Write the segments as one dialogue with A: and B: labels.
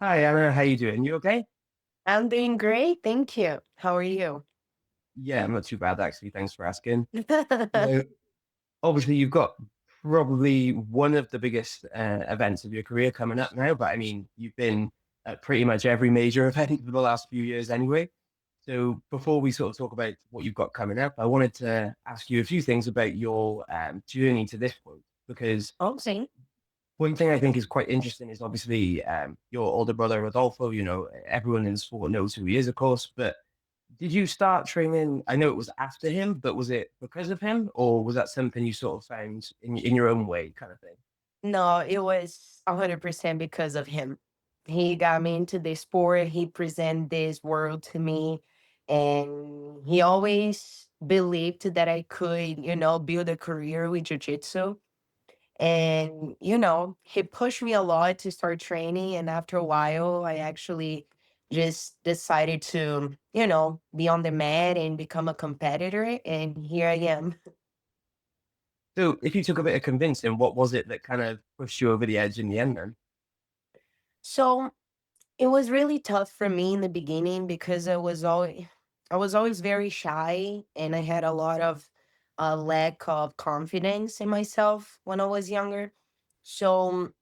A: Hi Anna, how you doing? You okay?
B: I'm doing great, thank you. How are you?
A: Yeah, I'm not too bad actually. Thanks for asking. Now, obviously, you've got probably one of the biggest events of your career coming up now, but I mean, you've been at pretty much every major event for the last few years anyway. So before we sort of talk about what you've got coming up, I wanted to ask you a few things about your journey to this point, because
B: Oh, same.
A: one thing I think is quite interesting is obviously your older brother Rodolfo. Everyone in the sport knows who he is, of course, but did you start training? I know it was after him, but was it because of him, or was that something you sort of found in your own way, kind of thing?
B: No, it was 100% because of him. He got me into this sport. He presented this world to me, and he always believed that I could, build a career with jiu-jitsu. And, he pushed me a lot to start training. And after a while, I actually just decided to, be on the mat and become a competitor. And here I am.
A: So, if you took a bit of convincing, what was it that kind of pushed you over the edge in the end then?
B: So it was really tough for me in the beginning because I was always very shy and I had a lot of lack of confidence in myself when I was younger. So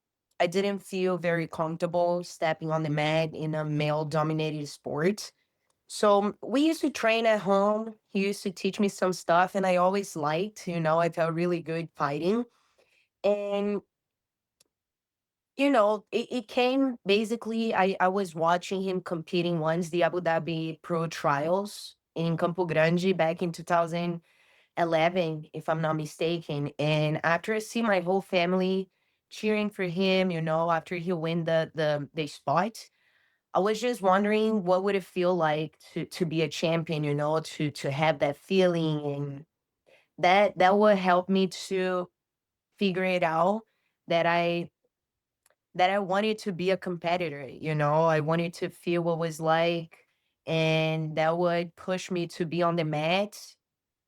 B: I didn't feel very comfortable stepping on the mat in a male dominated sport. So we used to train at home. He used to teach me some stuff and I always liked, I felt really good fighting. And it came basically, I was watching him competing once, the Abu Dhabi Pro Trials in Campo Grande back in 2011, if I'm not mistaken. And after I see my whole family cheering for him, after he win the spot, I was just wondering what would it feel like to be a champion, to have that feeling, and that would help me to figure it out that I wanted to be a competitor, I wanted to feel what was like, and that would push me to be on the mat,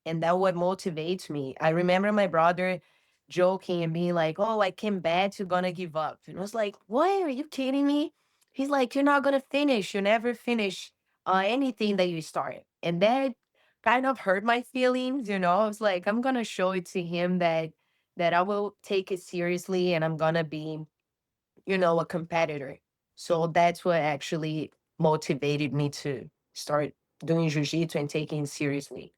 B: and that would motivate me. I remember my brother joking and being like, "Oh, I came back, you're gonna give up." And I was like, "What? Are you kidding me?" He's like, "You're not gonna finish. You never finish anything that you start." And that kind of hurt my feelings, I was like, I'm gonna show it to him that I will take it seriously and I'm gonna be a competitor. So that's what actually motivated me to start doing jiu-jitsu and taking it seriously.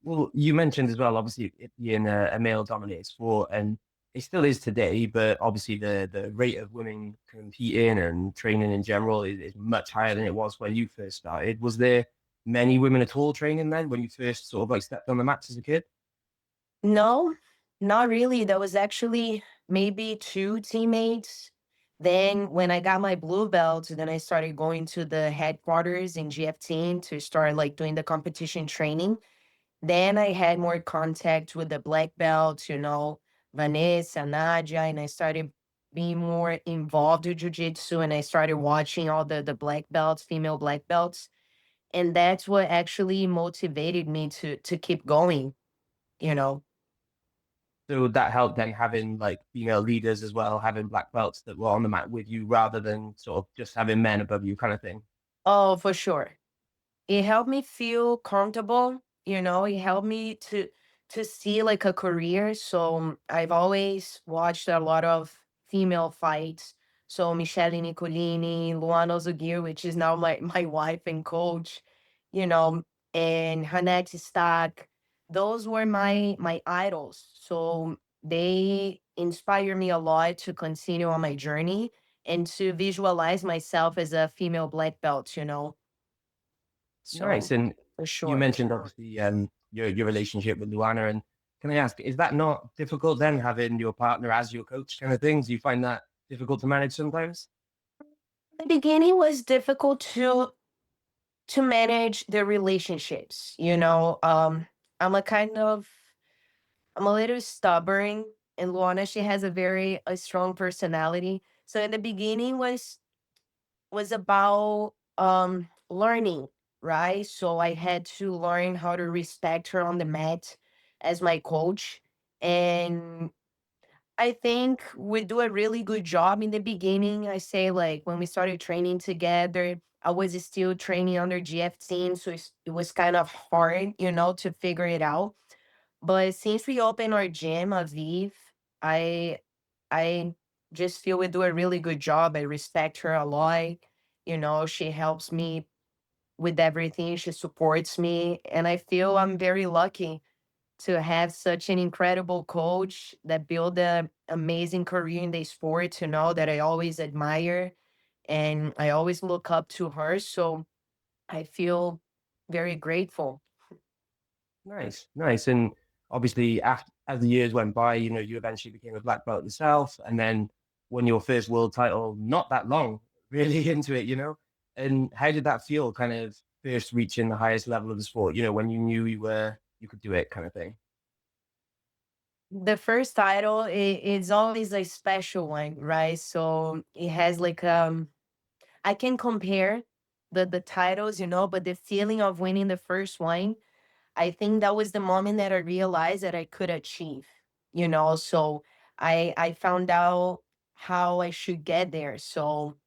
A: Well, you mentioned as well, obviously, it being a male-dominated sport, and it still is today, but obviously the rate of women competing and training in general is much higher than it was when you first started. Was there many women at all training then when you first sort of like stepped on the mats as a kid?
B: No, not really. There was actually maybe two teammates. Then when I got my blue belt, then I started going to the headquarters in GF to start like doing the competition training. Then I had more contact with the black belts, Vanessa, Nadia, and I started being more involved with jujitsu and I started watching all the black belts, female black belts. And that's what actually motivated me to keep going, you know.
A: So that helped then having like female leaders as well, having black belts that were on the mat with you rather than sort of just having men above you kind of thing.
B: Oh, for sure. It helped me feel comfortable, it helped me to see like a career. So I've always watched a lot of female fights. So Michelle Nicolini, Luanna Alzuguir, which is now my wife and coach, you know, and Hanette Stack. Those were my idols. So they inspire me a lot to continue on my journey and to visualize myself as a female black belt,
A: Nice.
B: so
A: And
B: for
A: you
B: sure.
A: mentioned obviously your relationship with Luana, and can I ask, is that not difficult then having your partner as your coach kind of thing? Do you find that difficult to manage sometimes?
B: The beginning was difficult to manage the relationships, I'm a kind of I'm a little stubborn, and Luana, she has a strong personality. So in the beginning was about learning, right? So I had to learn how to respect her on the mat as my coach. And I think we do a really good job in the beginning. I say like when we started training together, I was still training under GF team, so it was kind of hard, to figure it out. But since we opened our gym, Aviv, I I just feel we do a really good job. I respect her a lot. She helps me with everything. She supports me, and I feel I'm very lucky to have such an incredible coach that built an amazing career in the sport, that I always admire and I always look up to her. So I feel very grateful.
A: Nice, nice. And obviously, after as the years went by, you eventually became a black belt yourself, and then won your first world title not that long, really into it. And how did that feel, kind of first reaching the highest level of the sport? When you knew you could do it, kind of thing.
B: The first title is always a special one, right? So it has like I can compare the titles, but the feeling of winning the first one, I think that was the moment that I realized that I could achieve, so I found out how I should get there. So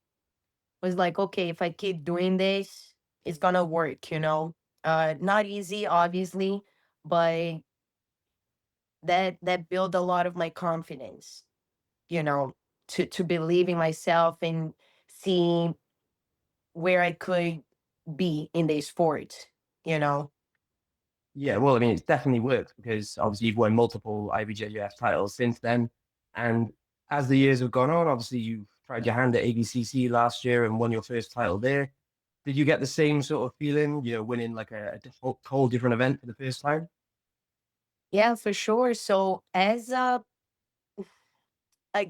B: it was like, okay, if I keep doing this, it's gonna work, not easy, obviously, but that built a lot of my confidence, you know, to believe in myself and seeing where I could be in the sport, you know.
A: Yeah, well, I mean, it's definitely worked because obviously you've won multiple IBJJF titles since then. And as the years have gone on, obviously you've tried your hand at ADCC last year and won your first title there. Did you get the same sort of feeling, winning like whole different event for the first time?
B: Yeah, for sure. So as a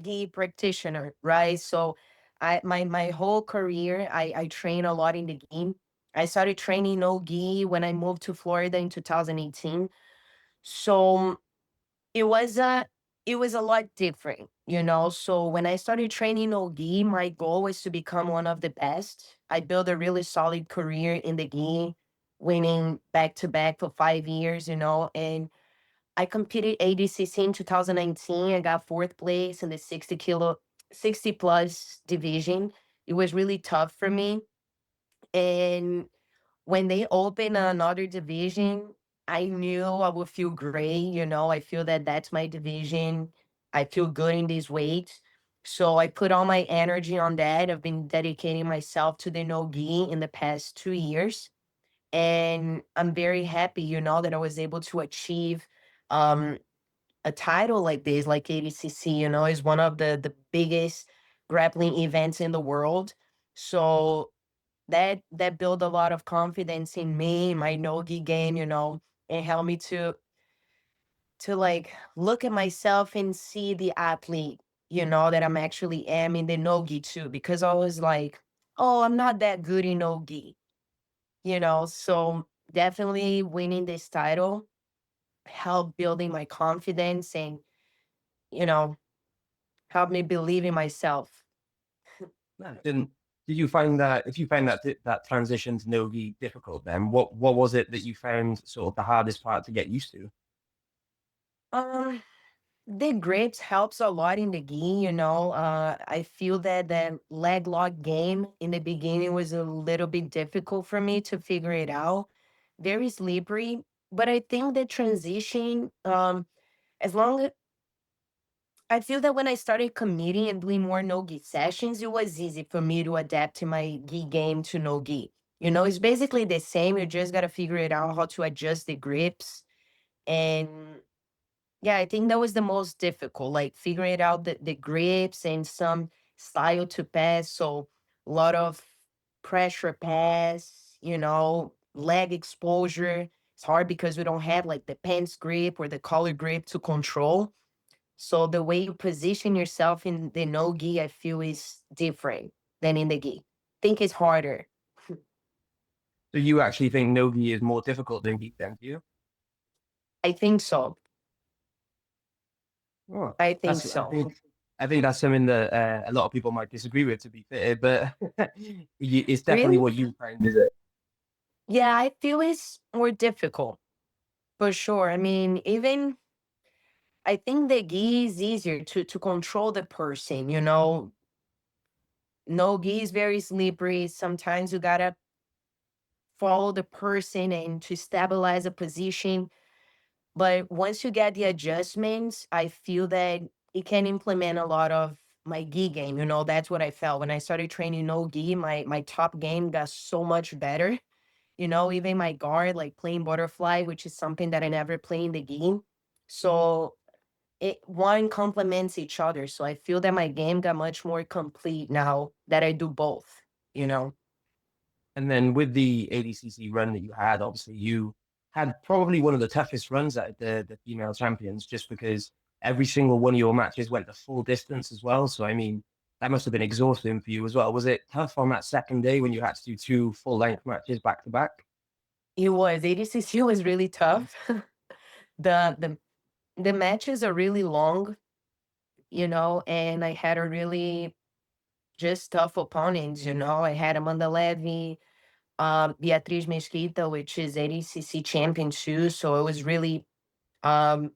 B: gi practitioner, right? So my whole career I train a lot in the gi. I started training no gi when I moved to Florida in 2018. So it was a lot different, So when I started training no gi, my goal was to become one of the best. I built a really solid career in the gi, winning back to back for 5 years, and I competed ADCC in 2019. I got fourth place in the 60 plus division. It was really tough for me. And when they opened another division, I knew I would feel great. I feel that that's my division. I feel good in this weight. So I put all my energy on that. I've been dedicating myself to the no-gi in the past 2 years. And I'm very happy, that I was able to achieve um, a title like this, like ADCC, is one of the biggest grappling events in the world. So that built a lot of confidence in me, my nogi game, and helped me to like look at myself and see the athlete, that I'm actually am in the nogi too, because I was like, oh, I'm not that good in nogi, So definitely winning this title helped building my confidence and you know helped me believe in myself.
A: No, did you find that if you found that transition to Nogi difficult, then what was it that you found sort of the hardest part to get used to?
B: um The grips helps a lot in the gi, I feel that the leg lock game in the beginning was a little bit difficult for me to figure it out. Very slippery, but I think the transition, as long as I feel that when I started committing and doing more no gi sessions, it was easy for me to adapt to my gi game to no gi. It's basically the same. You just gotta figure it out how to adjust the grips and yeah, I think that was the most difficult, like figuring out the grips and some style to pass. So a lot of pressure pass, leg exposure. It's hard because we don't have like the pants grip or the collar grip to control. So the way you position yourself in the no gi, I feel is different than in the gi. Think it's harder.
A: So you actually think Nogi is more difficult than Geek then, do you?
B: I think so.
A: Oh,
B: I think
A: that's
B: so.
A: I think that's something that a lot of people might disagree with, to be fair, but it's definitely
B: Really?
A: what you find, is it?
B: Yeah, I feel it's more difficult. For sure. I mean, even I think the gi is easier to control the person, you know. No gi is very slippery. Sometimes you gotta follow the person and to stabilize a position. But once you get the adjustments, I feel that it can implement a lot of my gi game. You know, that's what I felt when I started training no gi. My top game got so much better. You know, even my guard, like playing butterfly, which is something that I never play in the game. So it one complements each other. So I feel that my game got much more complete now that I do both. You know.
A: And then with the ADCC run that you had, obviously you had probably one of the toughest runs at the female champions, just because every single one of your matches went the full distance as well. So I mean, that must have been exhausting for you as well. Was it tough on that second day when you had to do two full length matches back to back?
B: It was ADCC was really tough. the the the matches are really long, you know, and I had a really just tough opponents, you know. I had Amanda Levy, Beatriz Mesquita, which is ADCC champion too. So it was really um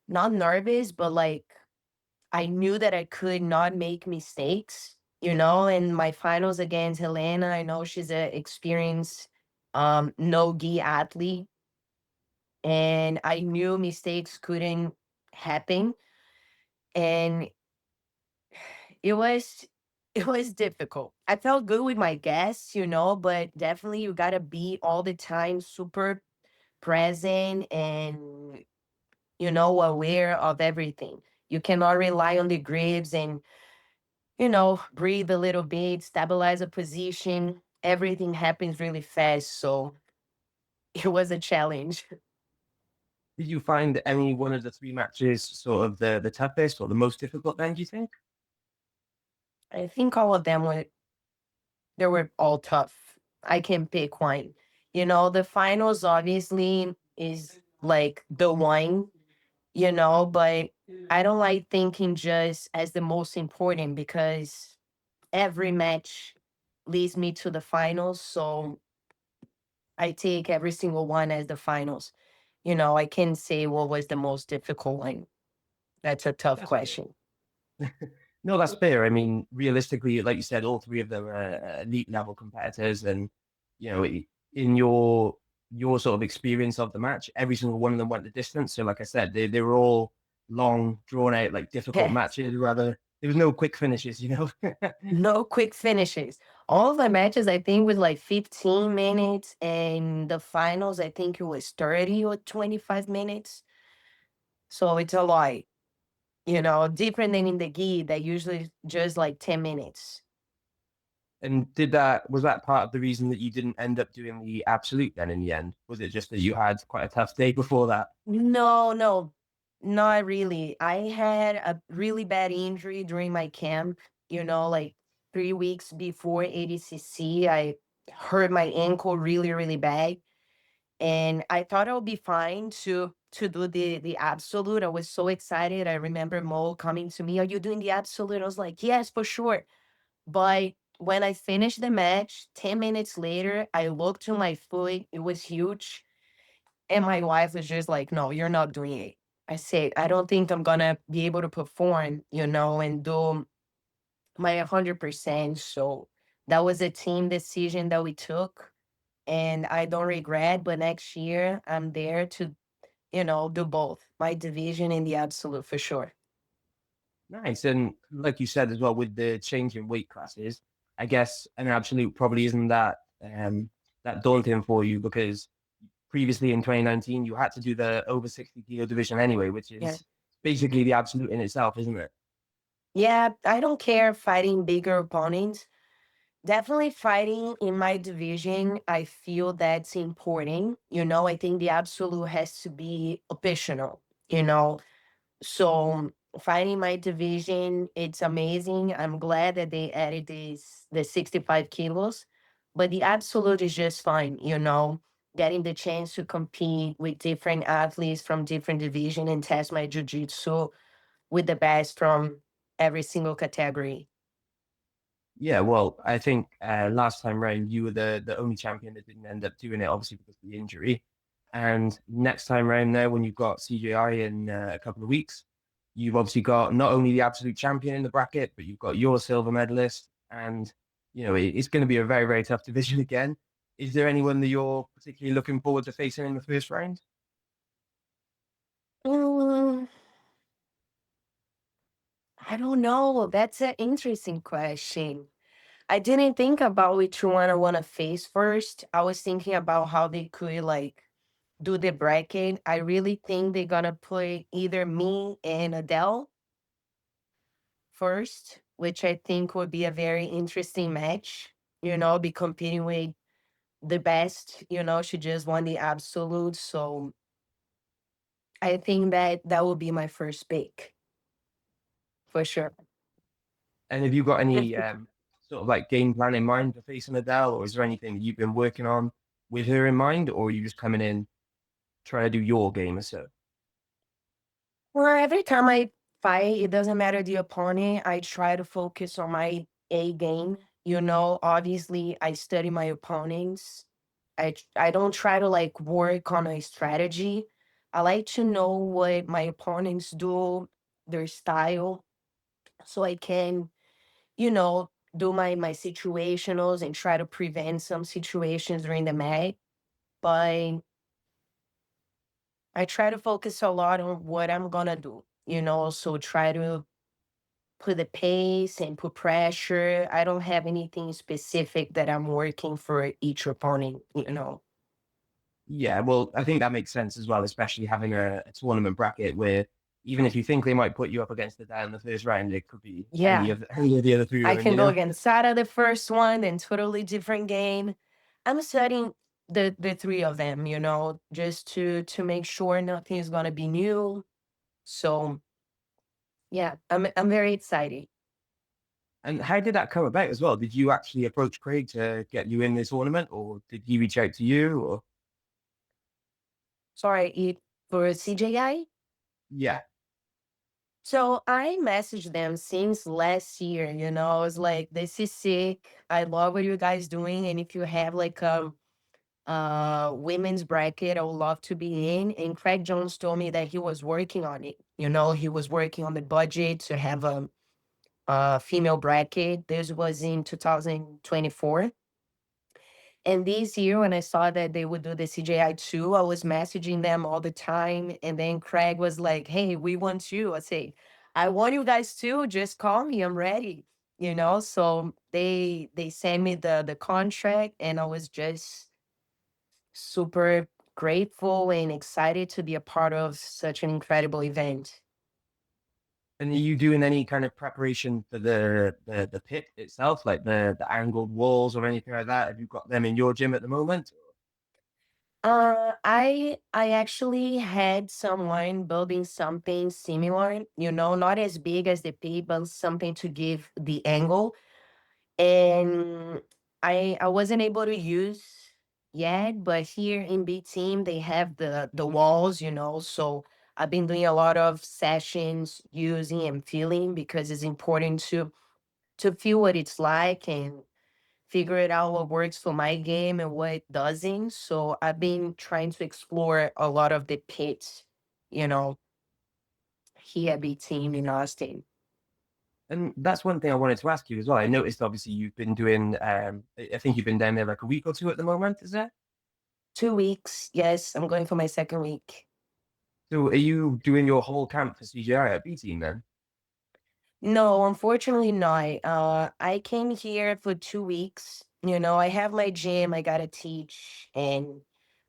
B: not nervous, but like I knew that I could not make mistakes, you know. And my finals against Helena, I know she's a experienced no gi athlete, and I knew mistakes couldn't happen. And it was it was difficult. I felt good with my guests, you know, but definitely you gotta be all the time super present and you know aware of everything. You cannot rely on the grips and you know breathe a little bit, stabilize a position. Everything happens really fast, so it was a challenge.
A: Did you find any one of the three matches sort of the toughest or the most difficult then, do you think?
B: I think all of them were they were all tough. I can pick one. You know, the finals obviously is like the one, you know, but I don't like thinking just as the most important because every match leads me to the finals. So I take every single one as the finals. You know, I can say what was the most difficult one. That's a tough
A: That's fair.
B: question.
A: No, that's fair. I mean, realistically, like you said, all three of them are elite level competitors, and you know, in your sort of experience of the match, every single one of them went the distance. So, like I said, they were all long, drawn out, like difficult matches. Rather, there was no quick finishes. You know.
B: No quick finishes. All of the matches, I think, was like 15 minutes, and the finals, I think it was 30 or 25 minutes. So it's a lot, you know, different than in the gi that usually just like 10 minutes.
A: And did that was that part of the reason that you didn't end up doing the absolute then in the end? Was it just that you had quite a tough day before that?
B: No, no, not really. I had a really bad injury during my camp, you know, like 3 weeks before ADCC. I hurt my ankle really, really bad. And I thought I would be fine to do the absolute. I was so excited. I remember Mo coming to me, "Are you doing the absolute?" I was like, "Yes, for sure." But when I finished the match, 10 minutes later, I looked to my foot. It was huge. And my wife was just like, "No, you're not doing it." I said, "I don't think I'm gonna be able to perform, you know, and do my 100%." So that was a team decision that we took. And I don't regret, but next year I'm there to, you know, do both my division and the absolute for sure.
A: Nice. And like you said as well, with the change in weight classes, I guess an absolute probably isn't that daunting for you because previously in 2019 you had to do the over 60 kilo division anyway, which
B: Yeah.
A: is basically the absolute in itself, isn't it?
B: Yeah, I don't care fighting bigger opponents. Definitely fighting in my division, I feel that's important. You know, I think the absolute has to be optional, you know. So fighting my division, it's amazing. I'm glad that they added the 65 kilos, but the absolute is just fine, you know, getting the chance to compete with different athletes from different division and test my jiu-jitsu with the best from every single category.
A: Yeah, well, I think last time round you were the only champion that didn't end up doing it, obviously because of the injury. And next time around there, when you've got CJI in a couple of weeks, you've obviously got not only the absolute champion in the bracket, but you've got your silver medalist. And, it's going to be a very, very tough division again. Is there anyone that you're particularly looking forward to facing in the first round?
B: Mm, I don't know. That's an interesting question. I didn't think about which one I want to face first. I was thinking about how they could like do the bracket. I really think they're gonna put either me and Adele first, which I think would be a very interesting match. Be competing with the best. She just won the absolute. So I think that would be my first pick for sure.
A: And have you got any sort of like game plan in mind for facing Adele, or is there anything you've been working on with her in mind, or are you just coming in trying to do your game or so?
B: Well, every time I fight, it doesn't matter the opponent. I try to focus on my A game. Obviously, I study my opponents. I don't try to like work on a strategy. I like to know what my opponents do, their style, so I can, you know, do my situationals and try to prevent some situations during the match. But I try to focus a lot on what I'm gonna do. So try to put the pace and put pressure. I don't have anything specific that I'm working for each opponent.
A: Yeah, well, I think that makes sense as well, especially having a tournament bracket where even if you think they might put you up against the guy in the first round, it could be any
B: Yeah,
A: of any of the other three
B: I
A: women,
B: can go against Sada the first one, and totally different game. I'm studying the three of them, just to make sure nothing is gonna be new. So yeah, I'm very excited.
A: And how did that come about as well? Did you actually approach Craig to get you in this tournament, or did he reach out to you? Or
B: Sorry, for CJI.
A: yeah,
B: So I messaged them since last year, I was like, this is sick. I love what you guys doing. And if you have like a women's bracket, I would love to be in. And Craig Jones told me that he was working on it. He was working on the budget to have a female bracket. This was in 2024. And this year, when I saw that they would do the CJI too, I was messaging them all the time. And then Craig was like, "Hey, we want you." I say, "I want you guys too. Just call me. I'm ready." So they sent me the contract, and I was just super grateful and excited to be a part of such an incredible event.
A: and are you doing any kind of preparation for the pit itself, like the angled walls or anything like that? Have you got them in your gym at the moment?
B: I actually had someone building something similar, not as big as the pig, but something to give the angle. And I wasn't able to use yet, but here in B team they have the walls, so I've been doing a lot of sessions using and feeling because it's important to feel what it's like and figure it out what works for my game and what doesn't. So I've been trying to explore a lot of the pits, you know, here at B team in Austin.
A: And that's one thing I wanted to ask you as well. I noticed obviously you've been doing I think you've been down there like a week or two at the moment, is that?
B: 2 weeks. Yes, I'm going for my second week.
A: So are you doing your whole camp for CGI at B team then?
B: No, unfortunately not. I came here for 2 weeks. I have my gym I gotta teach, and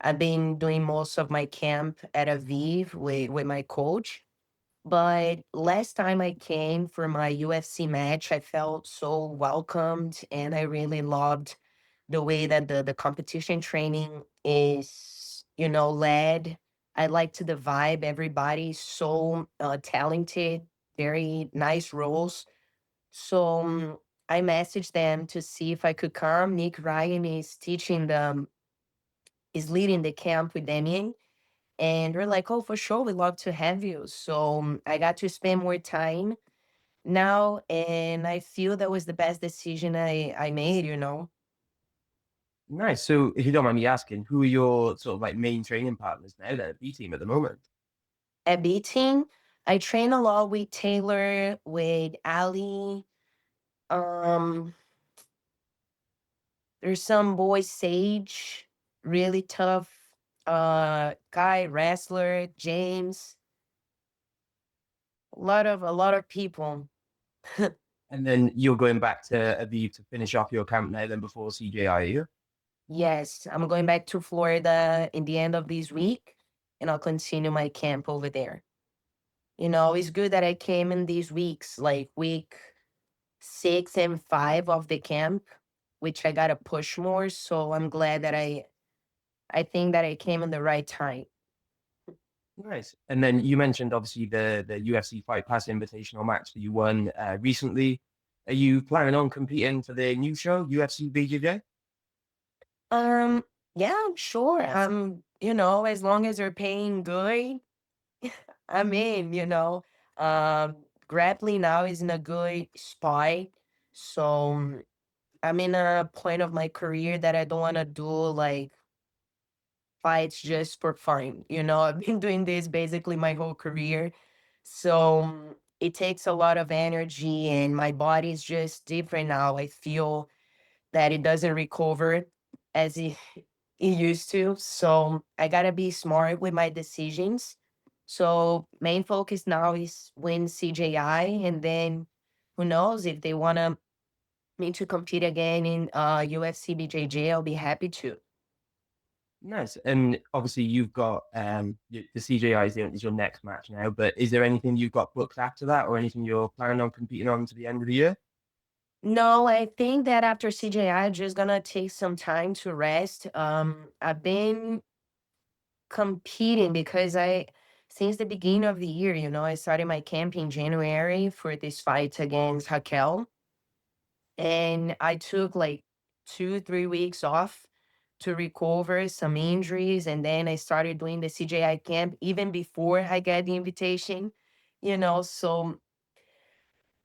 B: I've been doing most of my camp at Aviv with my coach. But last time I came for my UFC match, I felt so welcomed, and I really loved the way that the competition training is, led. I liked the vibe. Everybody's so talented, very nice roles. So I messaged them to see if I could come. Nick Ryan is teaching them, is leading the camp with Damien. And they're like, oh, for sure, we'd love to have you. So I got to spend more time now. And I feel that was the best decision I made.
A: Nice. So, if you don't mind me asking, who are your sort of like main training partners now that at B team at the moment?
B: At B team, I train a lot with Taylor, with Ali. Um, there's some boy Sage, really tough guy, wrestler, James. A lot of people.
A: And then you're going back to Aviv to finish off your camp now, then before CJI, are you?
B: Yes, I'm going back to Florida in the end of this week, and I'll continue my camp over there. It's good that I came in these weeks, like week 6 and 5 of the camp, which I gotta push more. So I'm glad that I think that I came in the right time.
A: Nice. And then you mentioned obviously the UFC Fight Pass Invitational match that you won recently. Are you planning on competing for the new show, UFC BJJ?
B: Um, yeah, I'm sure. As long as they're paying good, I'm in. Um, Grappling now is in a good spot. So I'm in a point of my career that I don't want to do like fights just for fun. I've been doing this basically my whole career. So it takes a lot of energy, and my body's just different now. I feel that it doesn't recover as it used to. So I gotta be smart with my decisions. So main focus now is win CJI, and then who knows if they wanna me to compete again in UFC BJJ, I'll be happy to.
A: Nice. And obviously you've got the CJI is your next match now, but is there anything you've got booked after that or anything you're planning on competing on to the end of the year?
B: No, I think that after CJI, I'm just gonna take some time to rest. I've been competing because since the beginning of the year, I started my camp in January for this fight against Raquel. And I took like 2, 3 weeks off to recover some injuries. And then I started doing the CJI camp even before I got the invitation. So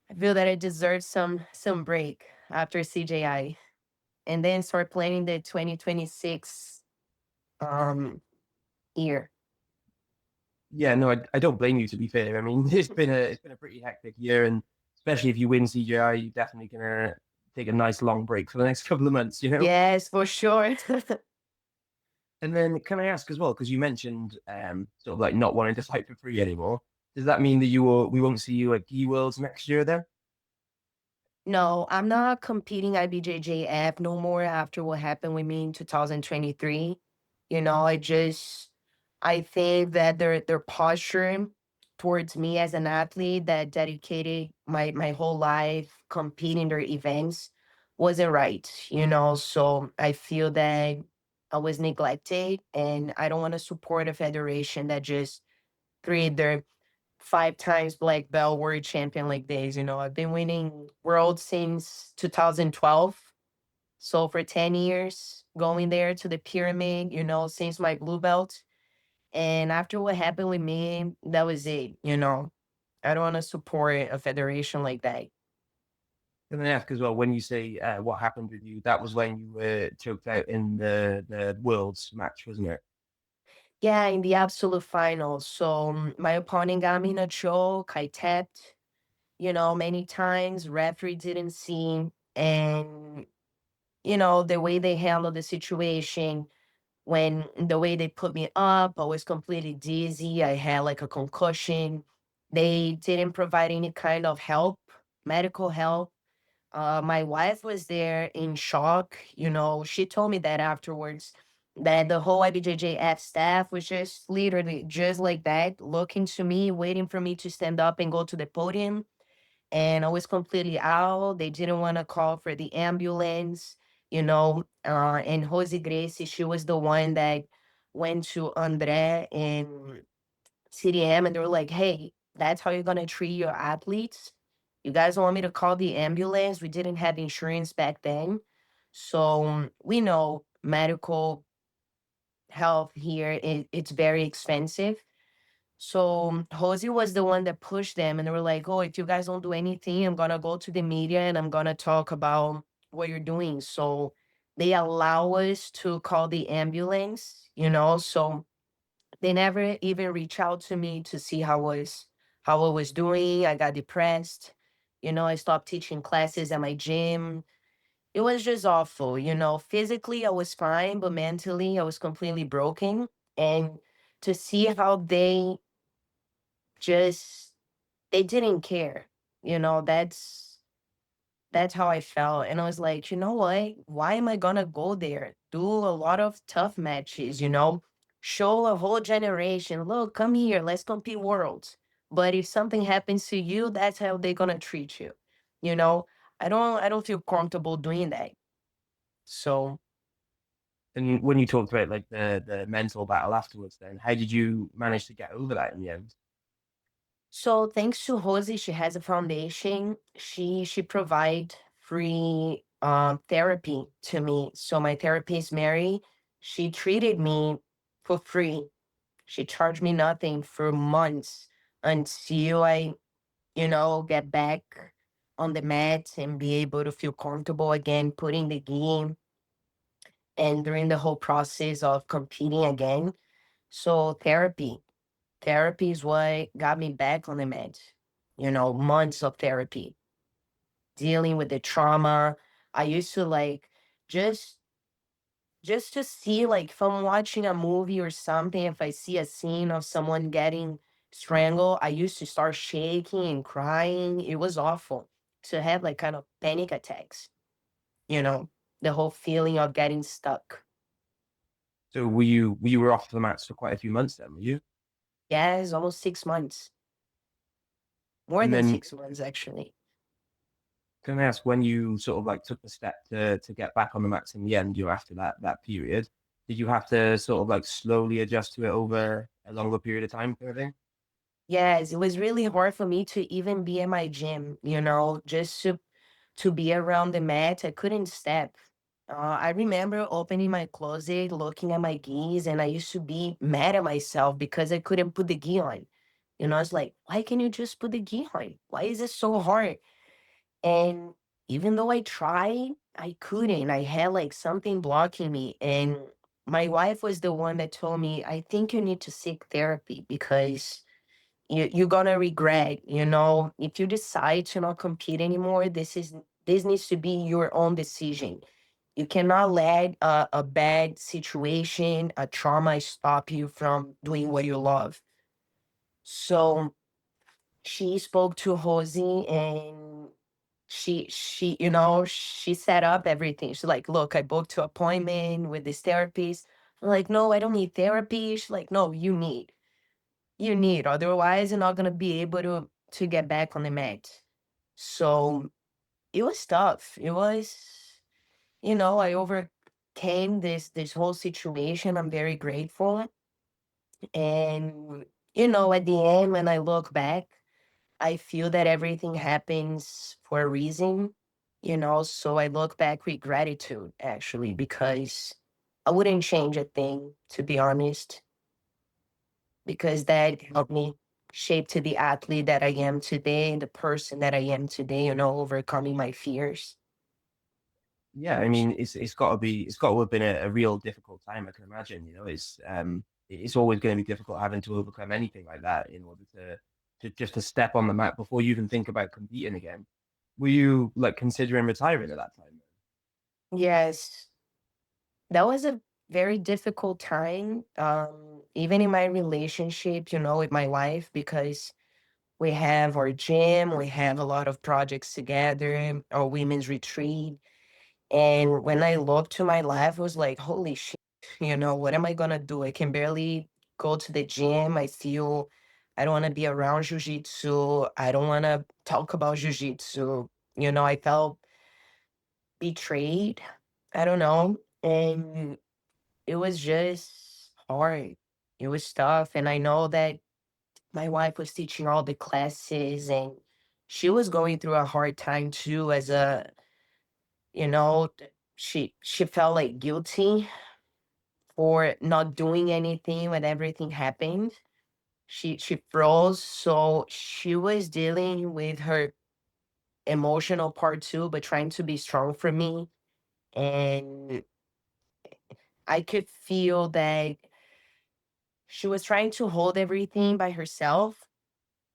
B: I feel that I deserve some break after CJI. And then start planning the 2026 um year.
A: Yeah, no, I don't blame you to be fair. I mean, it's been a pretty hectic year, and especially if you win CJI, you're definitely gonna take a nice long break for the next couple of months, you know?
B: Yes, for sure.
A: And then can I ask as well, because you mentioned sort of like not wanting to fight for free anymore. Does that mean that we won't see you at G Worlds next year then?
B: No, I'm not competing IBJJF no more after what happened with me in 2023. I think that their posture towards me as an athlete that dedicated my whole life competing their events wasn't right. So I feel that I was neglected, and I don't want to support a federation that just create their 5 times black belt world champion like this. I've been winning world since 2012. So for 10 years, going there to the pyramid, since my blue belt. And after what happened with me, that was it. I don't want to support a federation like that.
A: And then ask as well, when you say what happened with you, that was when you were choked out in the Worlds match, wasn't it?
B: Yeah, in the absolute finals. So my opponent got me in a choke. I tapped, many times. Referee didn't see. And the way they handled the situation, when the way they put me up, I was completely dizzy. I had like a concussion. They didn't provide any kind of help, medical help. My wife was there in shock. She told me that afterwards, that the whole IBJJF staff was just literally just like that, looking to me, waiting for me to stand up and go to the podium, and I was completely out. They didn't want to call for the ambulance. And Josie Gracie, she was the one that went to Andre and CDM, and they were like, hey, that's how you're going to treat your athletes? You guys want me to call the ambulance? We didn't have insurance back then. So we know medical health here, it's very expensive. So Josie was the one that pushed them, and they were like, "Oh, if you guys don't do anything, I'm gonna go to the media and I'm gonna talk about what you're doing." So they allow us to call the ambulance, so they never even reach out to me to see how I was doing. I got depressed. I stopped teaching classes at my gym. It was just awful. Physically I was fine, but mentally I was completely broken. And to see how just they didn't care, that's how I felt. And I was like, you know what? Why am I gonna go there? Do a lot of tough matches, show a whole generation, look, come here, let's compete worlds. But if something happens to you, that's how they're gonna treat you. You know, I don't feel comfortable doing that. So
A: And when you talked about like the mental battle afterwards, then how did you manage to get over that in the end?
B: so thanks to Rosie, she has a foundation. She provide free therapy to me. So my therapist Mary, she treated me for free. She charged me nothing for months until I, get back on the mat and be able to feel comfortable again, putting the gi and during the whole process of competing again. So therapy is what got me back on the mat. Months of therapy, dealing with the trauma. I used to like just just to see, like, if I'm watching a movie or something, if I see a scene of someone getting strangled, I used to start shaking and crying. It was awful to have like kind of panic attacks, you know, the whole feeling of getting stuck.
A: So were you off the mats for quite a few months then, were you?
B: Yeah, it's almost 6 months, more
A: And
B: than
A: then
B: 6 months, actually.
A: can I ask when you sort of like took the step to get back on the mats in the end, after that period, did you have to sort of like slowly adjust to it over a longer period of time kind of thing?
B: Yes, it was really hard for me to even be in my gym, just to be around the mat. I couldn't step. I remember opening my closet, looking at my gis, and I used to be mad at myself because I couldn't put the gi on. I was like, why can't you just put the gi on? Why is it so hard? And even though I tried, I couldn't. I had like something blocking me. And my wife was the one that told me, I think you need to seek therapy because you're gonna regret, if you decide to not compete anymore. This needs to be your own decision. You cannot let a bad situation, a trauma, stop you from doing what you love. So she spoke to Josie, and she set up everything. She's like, look, I booked an appointment with this therapist. I'm like, no, I don't need therapy. She's like, no, you need, otherwise you're not gonna be able to get back on the mat. So it was tough. It was, I overcame this whole situation. I'm very grateful. And at the end, when I look back, I feel that everything happens for a reason. So I look back with gratitude, actually, because I wouldn't change a thing, to be honest, because that helped me shape to the athlete that I am today and the person that I am today, overcoming my fears.
A: Yeah, I mean, it's got to have been a real difficult time. I can imagine. It's always going to be difficult having to overcome anything like that in order to just to step on the mat before you even think about competing again. Were you like considering retiring at that time?
B: Yes, that was a very difficult time, even in my relationship, with my wife, because we have our gym, we have a lot of projects together, our women's retreat. And when I looked to my life, I was like, holy shit, what am I gonna do? I can barely go to the gym. I don't wanna be around jujitsu. I don't wanna talk about jujitsu. I felt betrayed. I don't know. And it was just hard. It was tough. And I know that my wife was teaching all the classes, and she was going through a hard time too as a, she felt like guilty for not doing anything when everything happened. She froze, so she was dealing with her emotional part too, but trying to be strong for me. And I could feel that she was trying to hold everything by herself,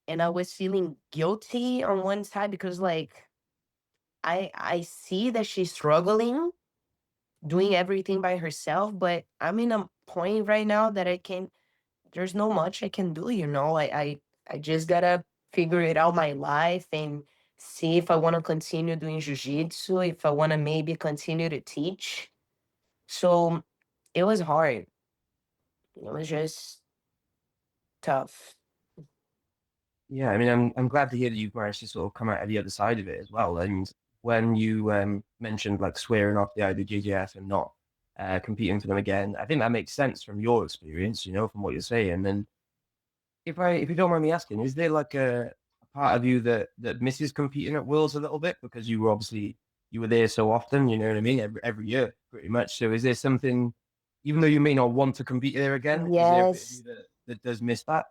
B: and I was feeling guilty on one side because, like, I see that she's struggling doing everything by herself, but I'm in a point right now that I can there's no much I can do, you know. I just gotta figure it out my life and see if I want to continue doing jiu-jitsu, if I want to maybe continue to teach. So it was hard. It was just tough.
A: Yeah, I mean, I'm glad to hear that you've managed to sort of come out of the other side of it as well. And when you mentioned like swearing off the IBJJF and not competing for them again, I think that makes sense from your experience, you know, from what you're saying. And if you don't mind me asking, is there like a part of you that misses competing at Worlds a little bit because you were obviously you were there so often, you know what I mean, every year pretty much. So is there something, even though you may not want to compete there again, is there a bit of you
B: Yes.
A: that does miss that?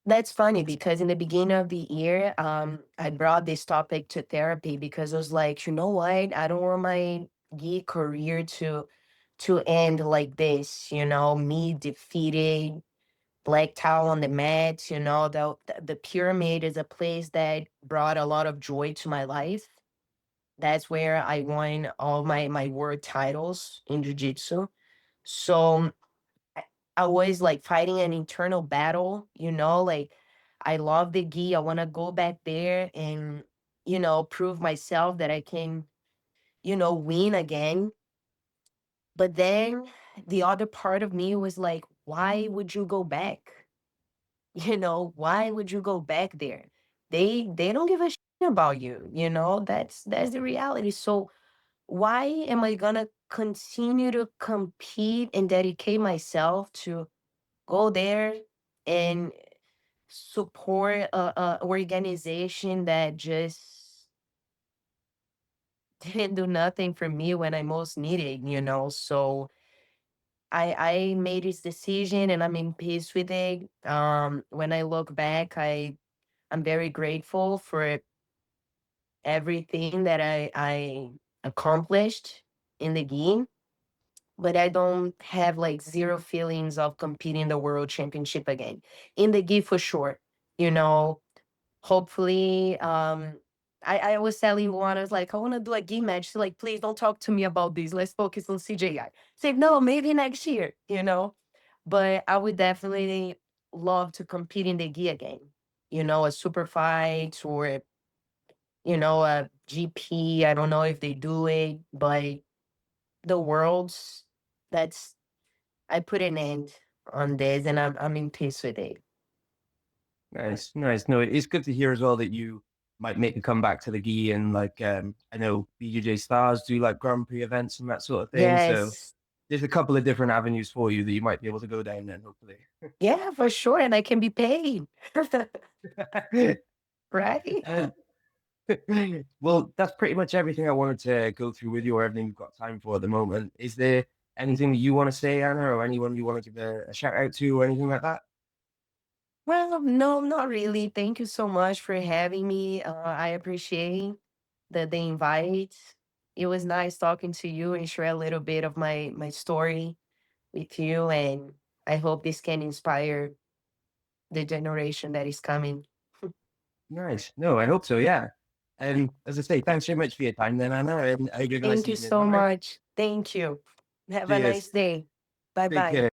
B: That's funny because in the beginning of the year, I brought this topic to therapy because I was like, you know what? I don't want my geek career to end like this, you know, me defeated, black towel on the mat, you know, the pyramid is a place that brought a lot of joy to my life. That's where I won all my world titles in jiu-jitsu. So I I was like fighting an internal battle, you know, like I love the gi. I want to go back there and, you know, prove myself that I can, you know, win again. But then the other part of me was like, why would you go back? You know, why would you go back there? They don't give a shit about you, you know? That's the reality. So why am I gonna continue to compete and dedicate myself to go there and support a organization that just didn't do nothing for me when I most needed, you know? So I made this decision and I'm in peace with it. When I look back, I'm very grateful for everything that I accomplished in the game, but I don't have like zero feelings of competing the world championship again. In the gi for sure, you know, hopefully, I was telling Luanna, I was like, I want to do a gi match. She's like, please don't talk to me about this. Let's focus on CJI. Say, no, maybe next year, you know. But I would definitely love to compete in the gi again. You know, a super fight or, you know, a GP. I don't know if they do it, but the worlds, that's I put an end on this and I'm in peace with it.
A: Nice, nice. No, it's good to hear as well that you might make a comeback to the gi and like I know BJJ Stars do like Grand Prix events and that sort of thing. So
B: Yes.
A: there's a couple of different avenues for you that you might be able to go down then, hopefully.
B: Yeah, for sure. And I can be paid. Right?
A: Uh, well, that's pretty much everything I wanted to go through with you, or everything we've got time for at the moment. Is there anything that you want to say, Anna, or anyone you want to give a shout out to, or anything like that?
B: Well, no, not really. Thank you so much for having me. I appreciate the invite. It was nice talking to you and share a little bit of my story with you. And I hope this can inspire the generation that is coming.
A: Nice. No, I hope so. Yeah. And as I say, thanks so much for your time, then, Anna, and I hope you have a nice
B: Thank you
A: evening.
B: so
A: All right.
B: much. Thank you. Have a
A: Cheers.
B: nice day. Bye
A: Take
B: bye.
A: care.